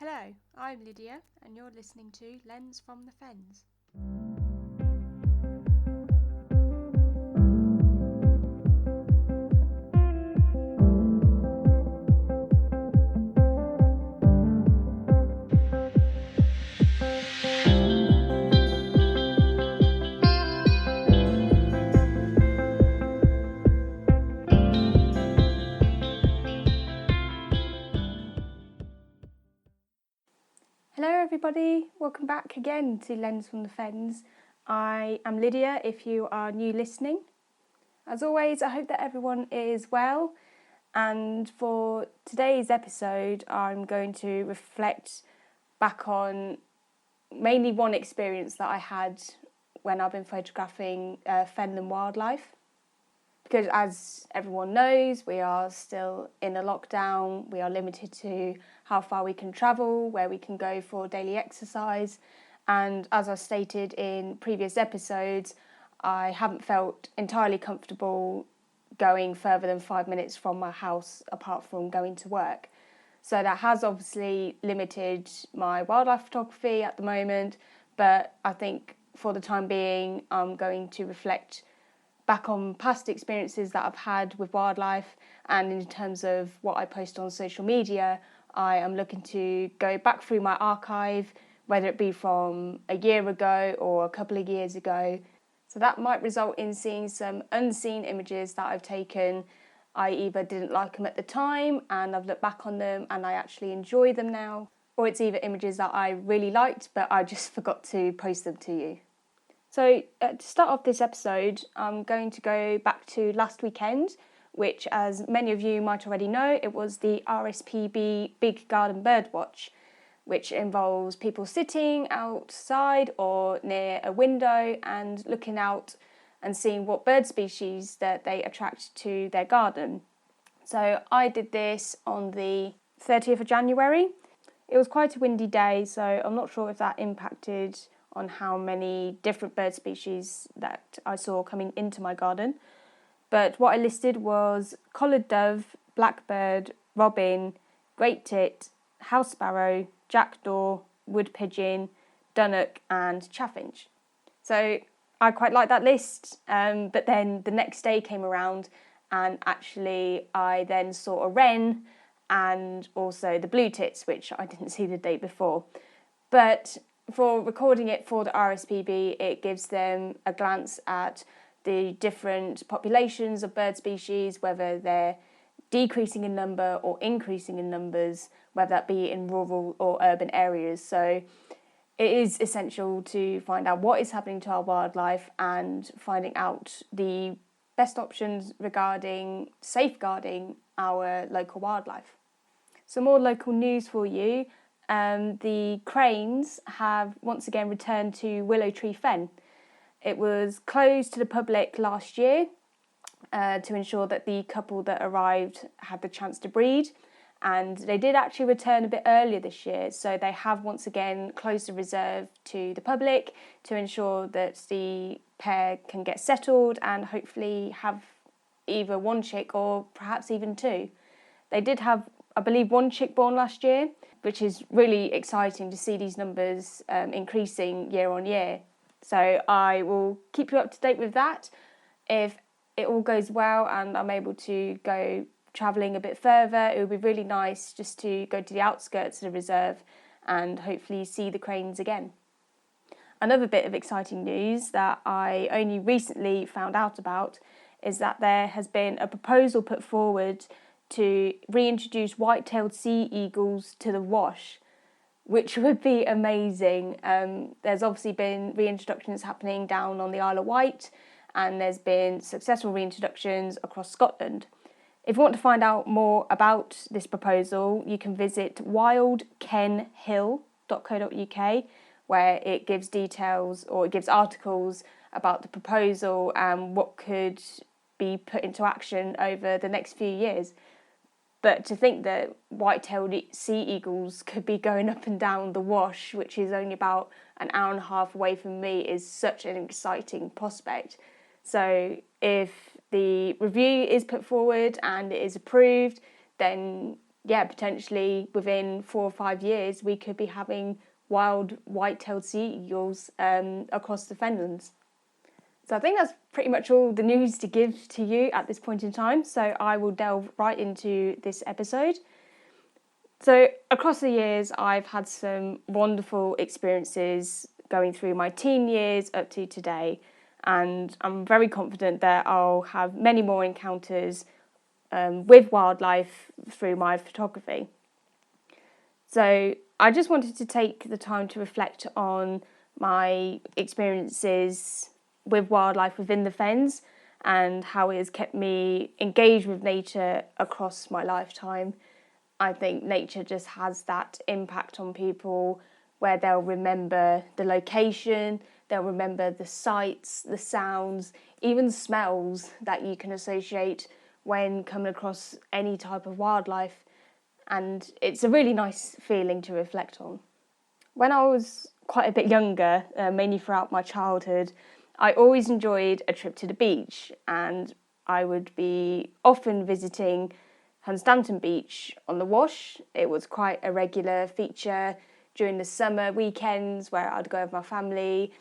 Hello, I'm Lydia and you're listening to Lens from the Fens. Hello everybody, welcome back again to Lens from the Fens. I am Lydia if you are new listening. As always, I hope that everyone is well, and for today's episode I'm going to reflect back on mainly one experience that I had when I've been photographing Fenland wildlife. Because as everyone knows, we are still in a lockdown. We are limited to how far we can travel, where we can go for daily exercise. And as I stated in previous episodes, I haven't felt entirely comfortable going further than 5 minutes from my house apart from going to work. So that has obviously limited my wildlife photography at the moment. But I think for the time being, I'm going to reflect back on past experiences that I've had with wildlife, and in terms of what I post on social media, I am looking to go back through my archive, whether it be from a year ago or a couple of years ago. So that might result in seeing some unseen images that I've taken. I either didn't like them at the time and I've looked back on them and I actually enjoy them now, or it's either images that I really liked but I just forgot to post them to you. So to start off this episode, I'm going to go back to last weekend, which, as many of you might already know, it was the RSPB Big Garden Birdwatch, which involves people sitting outside or near a window and looking out and seeing what bird species that they attract to their garden. So I did this on the 30th of January. It was quite a windy day, so I'm not sure if that impacted on how many different bird species that I saw coming into my garden. But what I listed was collared dove, blackbird, robin, great tit, house sparrow, jackdaw, wood pigeon, dunnock and chaffinch. So I quite liked that list, but then the next day came around and actually I then saw a wren and also the blue tits, which I didn't see the day before. But for recording it for the RSPB, it gives them a glance at the different populations of bird species, whether they're decreasing in number or increasing in numbers, whether that be in rural or urban areas. So it is essential to find out what is happening to our wildlife and finding out the best options regarding safeguarding our local wildlife. Some more local news for you. The cranes have once again returned to Willow Tree Fen. It was closed to the public last year to ensure that the couple that arrived had the chance to breed, and they did actually return a bit earlier this year, so they have once again closed the reserve to the public to ensure that the pair can get settled and hopefully have either one chick or perhaps even two. They did have, I believe, one chick born last year, which is really exciting to see these numbers increasing year on year. So I will keep you up to date with that. If it all goes well and I'm able to go travelling a bit further, it would be really nice just to go to the outskirts of the reserve and hopefully see the cranes again. Another bit of exciting news that I only recently found out about is that there has been a proposal put forward to reintroduce white-tailed sea eagles to the Wash, which would be amazing. There's obviously been reintroductions happening down on the Isle of Wight, and there's been successful reintroductions across Scotland. If you want to find out more about this proposal, you can visit wildkenhill.co.uk, where it gives details or it gives articles about the proposal and what could be put into action over the next few years. But to think that white-tailed sea eagles could be going up and down the Wash, which is only about an hour and a half away from me, is such an exciting prospect. So if the review is put forward and it is approved, then potentially within 4 or 5 years, we could be having wild white-tailed sea eagles across the Fenlands. So I think that's pretty much all the news to give to you at this point in time. So I will delve right into this episode. So across the years, I've had some wonderful experiences going through my teen years up to today. And I'm very confident that I'll have many more encounters with wildlife through my photography. So I just wanted to take the time to reflect on my experiences with wildlife within the Fens and how it has kept me engaged with nature across my lifetime. I think nature just has that impact on people where they'll remember the location, they'll remember the sights, the sounds, even smells that you can associate when coming across any type of wildlife. And it's a really nice feeling to reflect on. When I was quite a bit younger, mainly throughout my childhood, I always enjoyed a trip to the beach, and I would be often visiting Hunstanton Beach on the Wash. It was quite a regular feature during the summer weekends where I'd go with my family.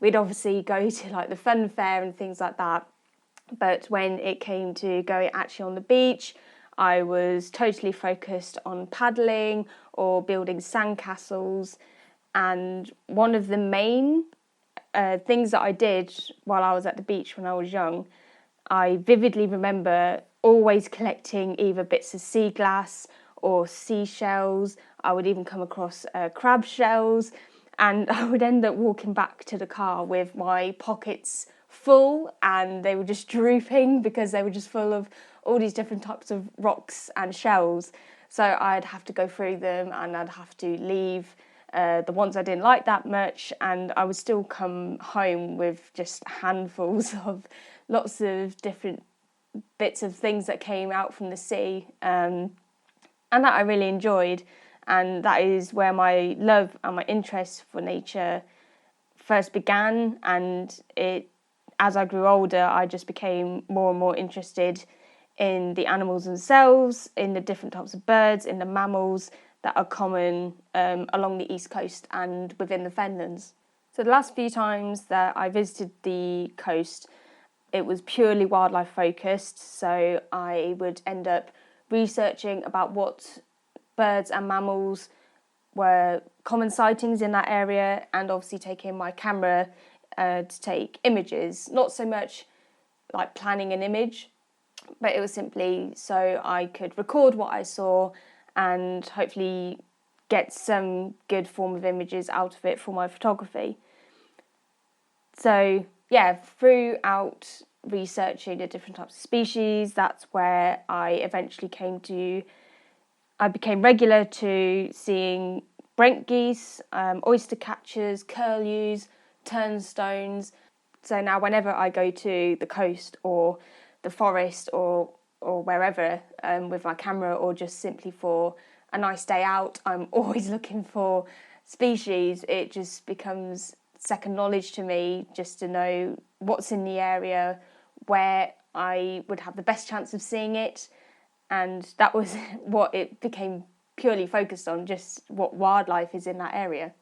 We'd obviously go to like the fun fair and things like that. But when it came to going actually on the beach, I was totally focused on paddling or building sandcastles. And one of the main things that I did while I was at the beach when I was young, I vividly remember always collecting either bits of sea glass or seashells. I would even come across crab shells, and I would end up walking back to the car with my pockets full, and they were just drooping because they were just full of all these different types of rocks and shells. So I'd have to go through them, and I'd have to leave the ones I didn't like that much, and I would still come home with just handfuls of lots of different bits of things that came out from the sea, and that I really enjoyed. And that is where my love and my interest for nature first began, and as I grew older, I just became more and more interested in the animals themselves, in the different types of birds, in the mammals that are common along the east coast and within the Fenlands. So the last few times that I visited the coast, it was purely wildlife focused, so I would end up researching about what birds and mammals were common sightings in that area, and obviously taking my camera to take images. Not so much like planning an image, but it was simply so I could record what I saw and hopefully get some good form of images out of it for my photography. So throughout researching the different types of species, that's where I became regular to seeing brent geese, oyster catchers, curlews, turnstones. So now whenever I go to the coast or the forest or wherever with my camera, or just simply for a nice day out, I'm always looking for species. It just becomes second knowledge to me just to know what's in the area, where I would have the best chance of seeing it. And that was what it became purely focused on, just what wildlife is in that area.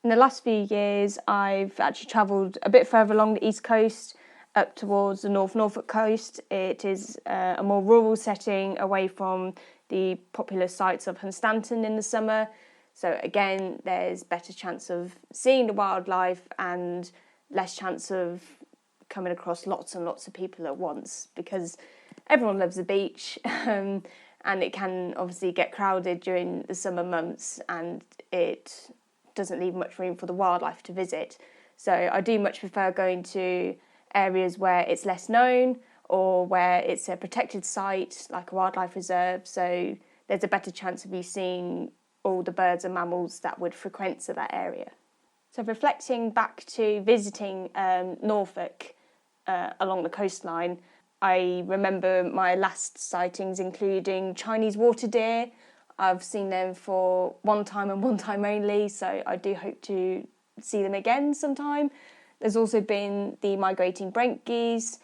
In the last few years, I've actually travelled a bit further along the east coast, up towards the Norfolk coast. It is a more rural setting away from the popular sites of Hunstanton in the summer. So again, there's better chance of seeing the wildlife and less chance of coming across lots and lots of people at once, because everyone loves the beach and it can obviously get crowded during the summer months, and it doesn't leave much room for the wildlife to visit. So I do much prefer going to areas where it's less known, or where it's a protected site like a wildlife reserve, so there's a better chance of you seeing all the birds and mammals that would frequent to that area. So reflecting back to visiting Norfolk along the coastline, I remember my last sightings including Chinese water deer. I've seen them for one time and one time only, so I do hope to see them again sometime. There's also been the migrating brent geese,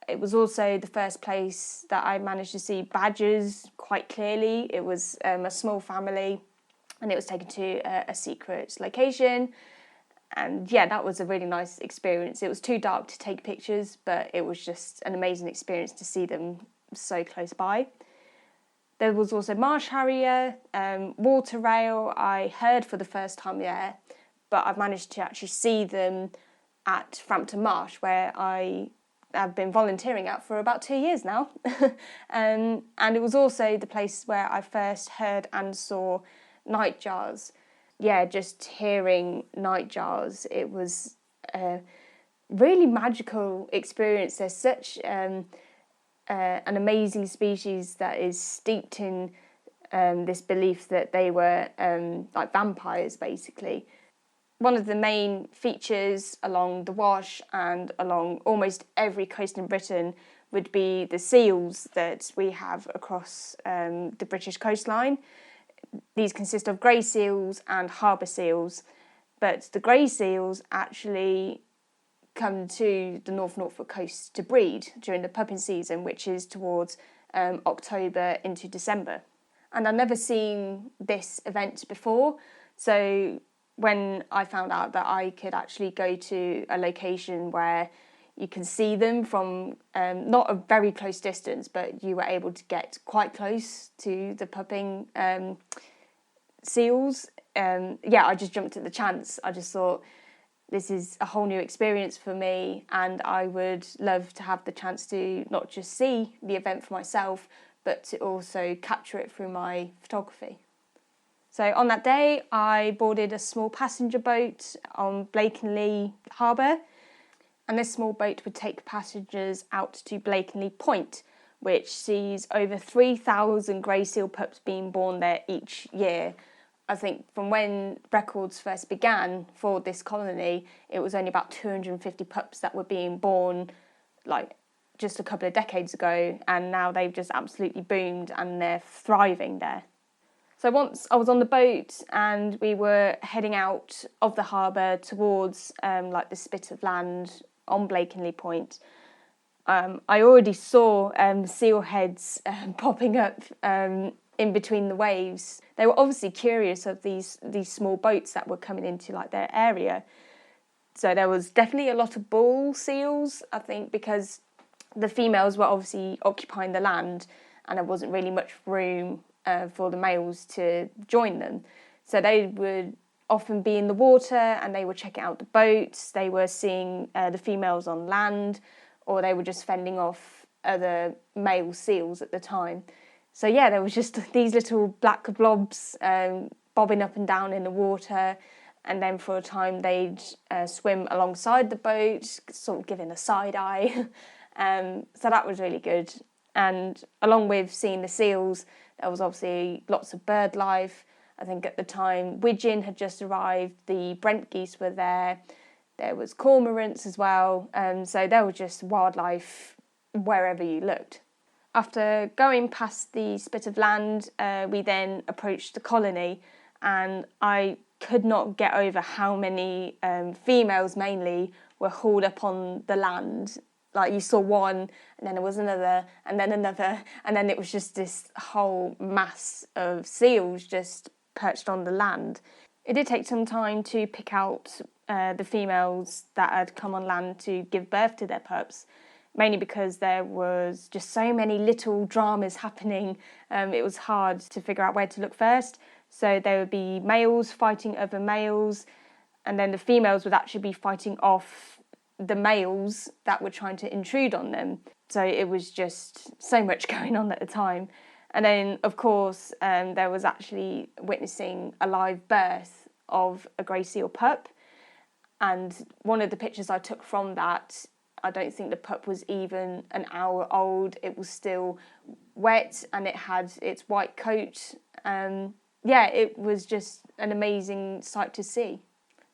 It was also the first place that I managed to see badgers quite clearly. It was a small family, and it was taken to a secret location. And yeah, that was a really nice experience. It was too dark to take pictures, but it was just an amazing experience to see them so close by. There was also marsh harrier, water rail. I heard for the first time there, but I've managed to actually see them at Frampton Marsh, where I have been volunteering at for about 2 years now. And it was also the place where I first heard and saw nightjars. Yeah, just hearing nightjars, it was a really magical experience. There's such an amazing species that is steeped in this belief that they were like vampires, basically. One of the main features along the Wash and along almost every coast in Britain would be the seals that we have across the British coastline. These consist of grey seals and harbour seals, but the grey seals actually come to the North Norfolk coast to breed during the pupping season, which is towards October into December. And I've never seen this event before, so when I found out that I could actually go to a location where you can see them from not a very close distance, but you were able to get quite close to the pupping seals. I just jumped at the chance. I just thought, this is a whole new experience for me, and I would love to have the chance to not just see the event for myself, but to also capture it through my photography. So on that day, I boarded a small passenger boat on Blakeney Harbour, and this small boat would take passengers out to Blakeney Point, which sees over 3,000 grey seal pups being born there each year. I think from when records first began for this colony, it was only about 250 pups that were being born, like just a couple of decades ago, and now they've just absolutely boomed and they're thriving there. So once I was on the boat and we were heading out of the harbour towards like the spit of land on Blakeney Point, I already saw seal heads popping up in between the waves. They were obviously curious of these small boats that were coming into like their area. So there was definitely a lot of bull seals, I think, because the females were obviously occupying the land and there wasn't really much room for the males to join them. So they would often be in the water and they were checking out the boats, they were seeing the females on land, or they were just fending off other male seals at the time. So yeah, there was just these little black blobs bobbing up and down in the water, and then for a time they'd swim alongside the boat, sort of giving a side eye. So that was really good. And along with seeing the seals, there was obviously lots of bird life. I think at the time widgeon had just arrived, the Brent geese were there was cormorants as well, so there was just wildlife wherever you looked. After going past the spit of land, we then approached the colony, and I could not get over how many females mainly were hauled up on the land. Like you saw one, and then there was another, and then another, and then it was just this whole mass of seals just perched on the land. It did take some time to pick out the females that had come on land to give birth to their pups, mainly because there was just so many little dramas happening. It was hard to figure out where to look first. So there would be males fighting other males, and then the females would actually be fighting off the males that were trying to intrude on them. So it was just so much going on at the time. And then, of course, there was actually witnessing a live birth of a grey seal pup. And one of the pictures I took from that, I don't think the pup was even an hour old. It was still wet and it had its white coat. It was just an amazing sight to see.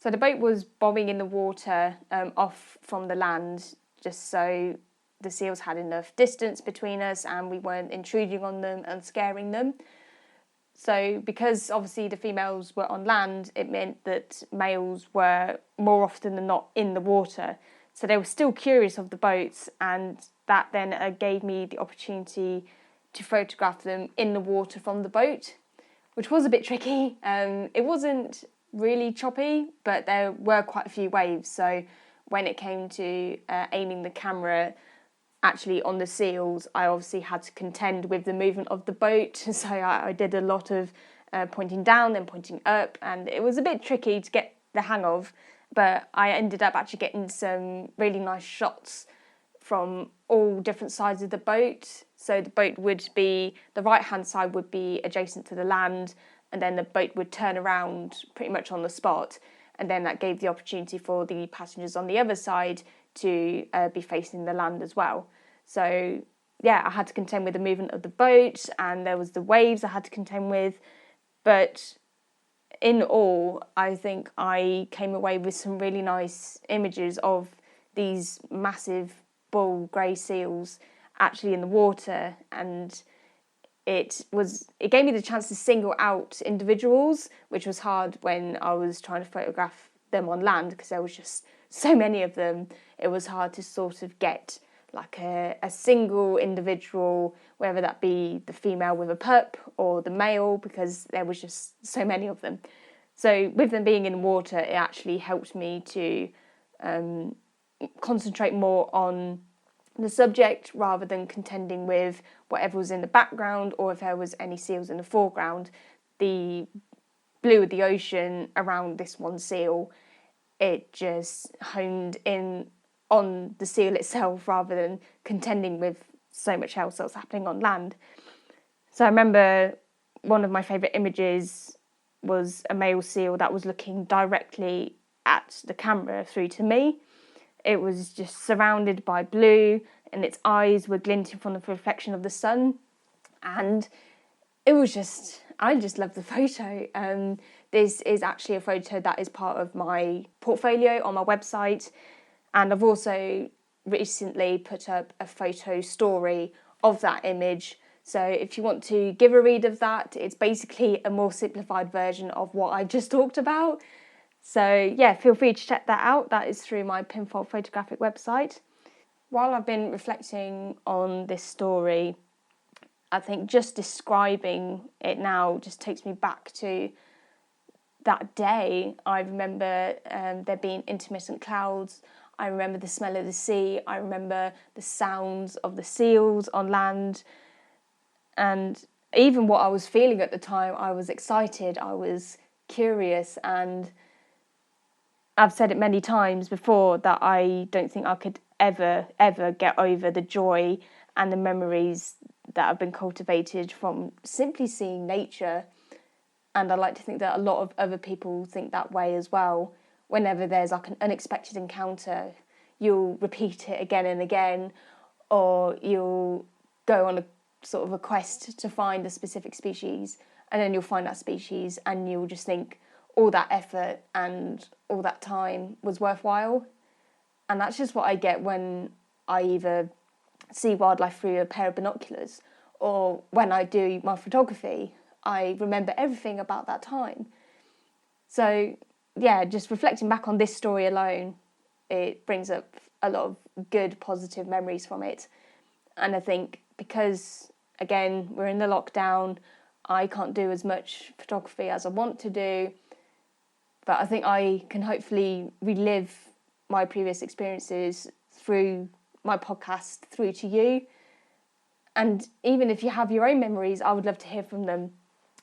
So the boat was bobbing in the water off from the land, just so the seals had enough distance between us and we weren't intruding on them and scaring them. So because obviously the females were on land, it meant that males were more often than not in the water. So they were still curious of the boats, and that then gave me the opportunity to photograph them in the water from the boat, which was a bit tricky. It wasn't really choppy, but there were quite a few waves. So when it came to aiming the camera actually on the seals, I obviously had to contend with the movement of the boat. So I did a lot of pointing down, then pointing up, and it was a bit tricky to get the hang of, but I ended up actually getting some really nice shots from all different sides of the boat. So the boat would be, the right hand side would be adjacent to the land, and then the boat would turn around pretty much on the spot, and then that gave the opportunity for the passengers on the other side to be facing the land as well. So yeah, I had to contend with the movement of the boat, and there was the waves I had to contend with, but in all, I think I came away with some really nice images of these massive bull grey seals actually in the water, and it gave me the chance to single out individuals, which was hard when I was trying to photograph them on land because there was just so many of them. It was hard to sort of get like a single individual, whether that be the female with a pup or the male, because there was just so many of them. So with them being in water, it actually helped me to concentrate more on the subject rather than contending with whatever was in the background, or if there was any seals in the foreground. The blue of the ocean around this one seal, it just honed in on the seal itself rather than contending with so much else that was happening on land. So I remember one of my favourite images was a male seal that was looking directly at the camera through to me. It was just surrounded by blue, and its eyes were glinting from the reflection of the sun. And it was just, I just loved the photo. This is actually a photo that is part of my portfolio on my website. And I've also recently put up a photo story of that image. So if you want to give a read of that, it's basically a more simplified version of what I just talked about. So yeah, feel free to check that out. That is through my Pinfold photographic website. While I've been reflecting on this story, I think just describing it now just takes me back to that day. I remember there being intermittent clouds. I remember the smell of the sea. I remember the sounds of the seals on land. And even what I was feeling at the time, I was excited, I was curious, and I've said it many times before that I don't think I could ever get over the joy and the memories that have been cultivated from simply seeing nature. And I like to think that a lot of other people think that way as well. Whenever there's like an unexpected encounter, you'll repeat it again and again, or you'll go on a sort of a quest to find a specific species, and then you'll find that species and you'll just think all that effort and all that time was worthwhile. And that's just what I get when I either see wildlife through a pair of binoculars, or when I do my photography, I remember everything about that time. So yeah, just reflecting back on this story alone, it brings up a lot of good positive memories from it. And I think because, again, we're in the lockdown, I can't do as much photography as I want to do, but I think I can hopefully relive my previous experiences through my podcast through to you. And even if you have your own memories, I would love to hear from them.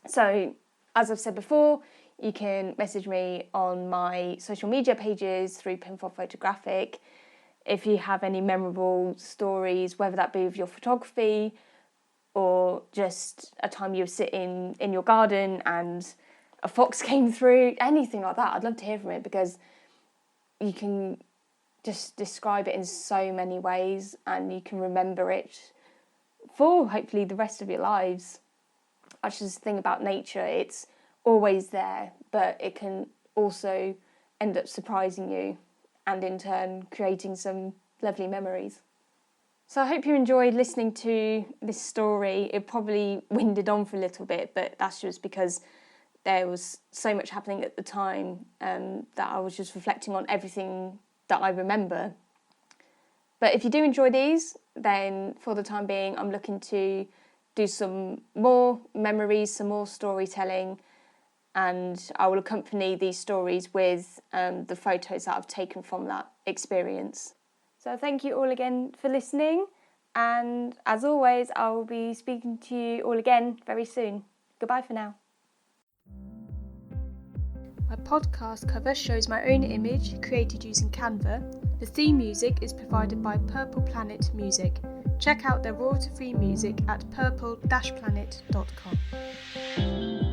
So, as I've said before, you can message me on my social media pages through Pinfold Photographic. If you have any memorable stories, whether that be with your photography or just a time you were sitting in your garden and a fox came through, anything like that, I'd love to hear from it, because you can just describe it in so many ways and you can remember it for hopefully the rest of your lives. That's just the thing about nature, it's always there, but it can also end up surprising you and in turn creating some lovely memories. So I hope you enjoyed listening to this story. It probably winded on for a little bit, but that's just because there was so much happening at the time that I was just reflecting on everything that I remember. But if you do enjoy these, then for the time being, I'm looking to do some more memories, some more storytelling, and I will accompany these stories with the photos that I've taken from that experience. So thank you all again for listening, and as always, I will be speaking to you all again very soon. Goodbye for now. My podcast cover shows my own image created using Canva. The theme music is provided by Purple Planet Music. Check out their royalty-free music at purple-planet.com.